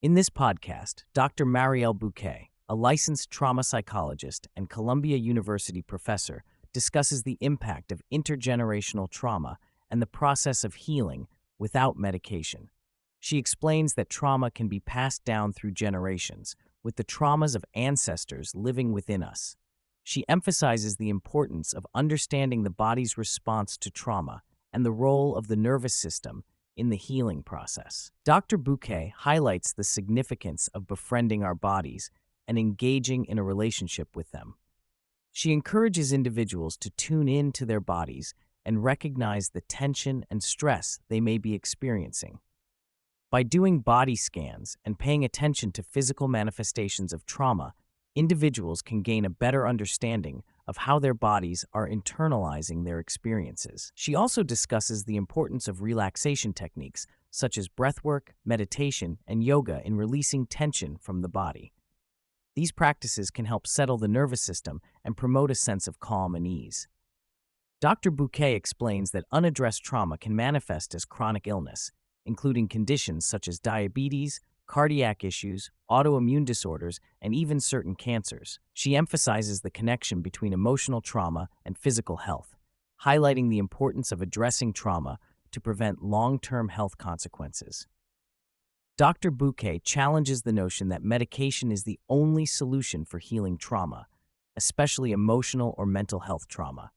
In this podcast, Dr. Mariel Buqué, a licensed trauma psychologist and Columbia University professor, discusses the impact of intergenerational trauma and the process of healing without medication. She explains that trauma can be passed down through generations, with the traumas of ancestors living within us. She emphasizes the importance of understanding the body's response to trauma and the role of the nervous system in the healing process. Dr. Buqué highlights the significance of befriending our bodies and engaging in a relationship with them. She encourages individuals to tune in to their bodies and recognize the tension and stress they may be experiencing. By doing body scans and paying attention to physical manifestations of trauma, individuals can gain a better understanding of how their bodies are internalizing their experiences. She also discusses the importance of relaxation techniques such as breathwork, meditation, and yoga in releasing tension from the body. These practices can help settle the nervous system and promote a sense of calm and ease. Dr. Buqué explains that unaddressed trauma can manifest as chronic illness, including conditions such as diabetes, cardiac issues, autoimmune disorders, and even certain cancers. She emphasizes the connection between emotional trauma and physical health, highlighting the importance of addressing trauma to prevent long-term health consequences. Dr. Buqué challenges the notion that medication is the only solution for healing trauma, especially emotional or mental health trauma.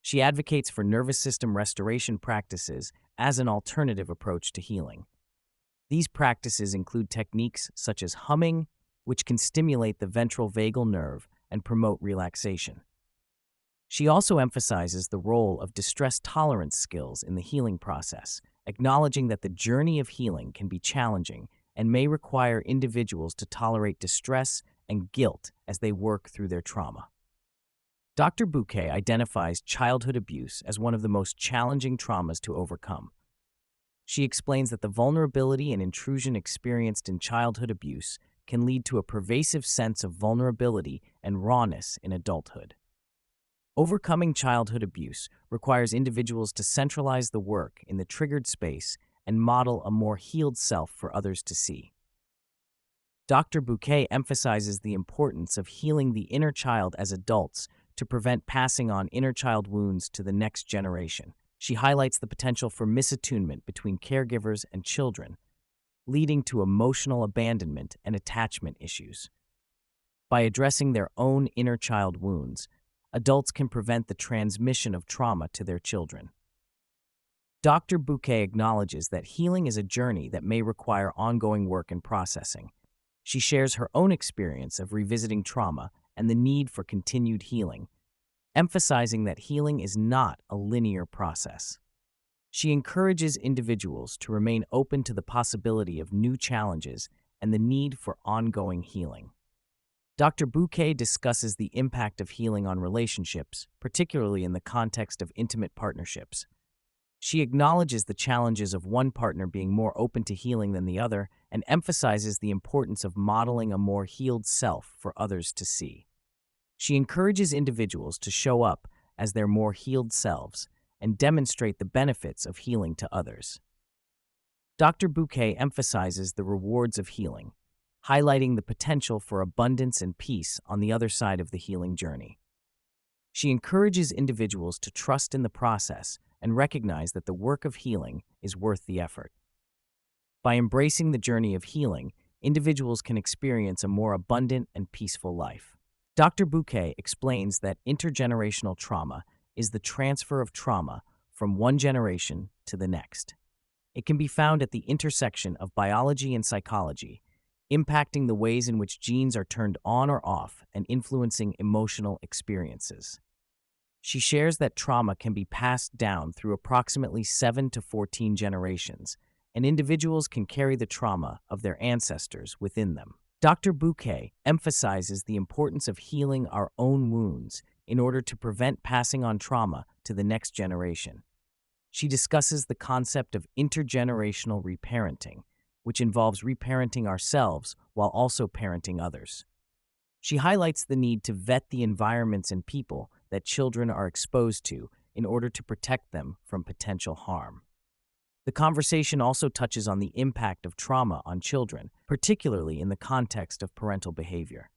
She advocates for nervous system restoration practices as an alternative approach to healing. These practices include techniques such as humming, which can stimulate the ventral vagal nerve and promote relaxation. She also emphasizes the role of distress tolerance skills in the healing process, acknowledging that the journey of healing can be challenging and may require individuals to tolerate distress and guilt as they work through their trauma. Dr. Buqué identifies childhood abuse as one of the most challenging traumas to overcome. She explains that the vulnerability and intrusion experienced in childhood abuse can lead to a pervasive sense of vulnerability and rawness in adulthood. Overcoming childhood abuse requires individuals to centralize the work in the triggered space and model a more healed self for others to see. Dr. Buqué emphasizes the importance of healing the inner child as adults to prevent passing on inner child wounds to the next generation. She highlights the potential for misattunement between caregivers and children, leading to emotional abandonment and attachment issues. By addressing their own inner child wounds, adults can prevent the transmission of trauma to their children. Dr. Buqué acknowledges that healing is a journey that may require ongoing work and processing. She shares her own experience of revisiting trauma and the need for continued healing, emphasizing that healing is not a linear process. She encourages individuals to remain open to the possibility of new challenges and the need for ongoing healing. Dr. Buqué discusses the impact of healing on relationships, particularly in the context of intimate partnerships. She acknowledges the challenges of one partner being more open to healing than the other and emphasizes the importance of modeling a more healed self for others to see. She encourages individuals to show up as their more healed selves and demonstrate the benefits of healing to others. Dr. Buqué emphasizes the rewards of healing, highlighting the potential for abundance and peace on the other side of the healing journey. She encourages individuals to trust in the process and recognize that the work of healing is worth the effort. By embracing the journey of healing, individuals can experience a more abundant and peaceful life. Dr. Buqué explains that intergenerational trauma is the transfer of trauma from one generation to the next. It can be found at the intersection of biology and psychology, impacting the ways in which genes are turned on or off and influencing emotional experiences. She shares that trauma can be passed down through approximately 7 to 14 generations, and individuals can carry the trauma of their ancestors within them. Dr. Buqué emphasizes the importance of healing our own wounds in order to prevent passing on trauma to the next generation. She discusses the concept of intergenerational reparenting, which involves reparenting ourselves while also parenting others. She highlights the need to vet the environments and people that children are exposed to in order to protect them from potential harm. The conversation also touches on the impact of trauma on children, particularly in the context of parental behavior.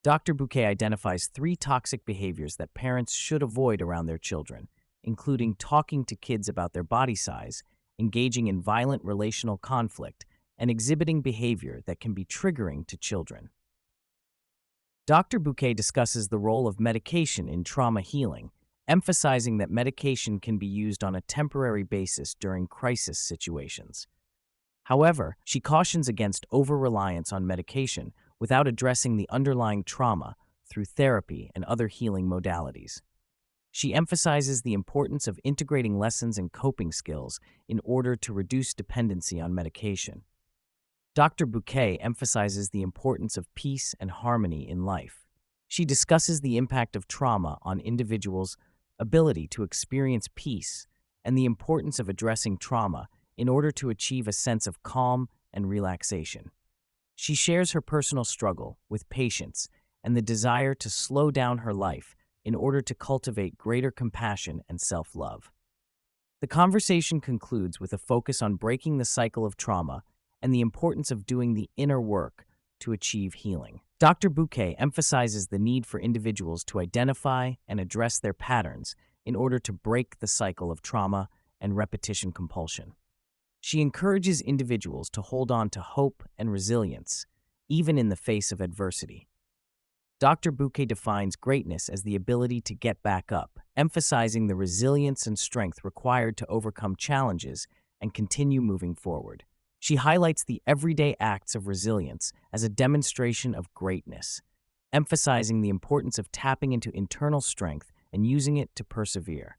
Dr. Buqué identifies 3 toxic behaviors that parents should avoid around their children, including talking to kids about their body size, engaging in violent relational conflict, and exhibiting behavior that can be triggering to children. Dr. Buqué discusses the role of medication in trauma healing, emphasizing that medication can be used on a temporary basis during crisis situations. However, she cautions against over-reliance on medication without addressing the underlying trauma through therapy and other healing modalities. She emphasizes the importance of integrating lessons and coping skills in order to reduce dependency on medication. Dr. Buqué emphasizes the importance of peace and harmony in life. She discusses the impact of trauma on individuals' ability to experience peace and the importance of addressing trauma in order to achieve a sense of calm and relaxation. She shares her personal struggle with patience and the desire to slow down her life in order to cultivate greater compassion and self-love. The conversation concludes with a focus on breaking the cycle of trauma and the importance of doing the inner work to achieve healing. Dr. Buqué emphasizes the need for individuals to identify and address their patterns in order to break the cycle of trauma and repetition compulsion. She encourages individuals to hold on to hope and resilience, even in the face of adversity. Dr. Buqué defines greatness as the ability to get back up, emphasizing the resilience and strength required to overcome challenges and continue moving forward. She highlights the everyday acts of resilience as a demonstration of greatness, emphasizing the importance of tapping into internal strength and using it to persevere.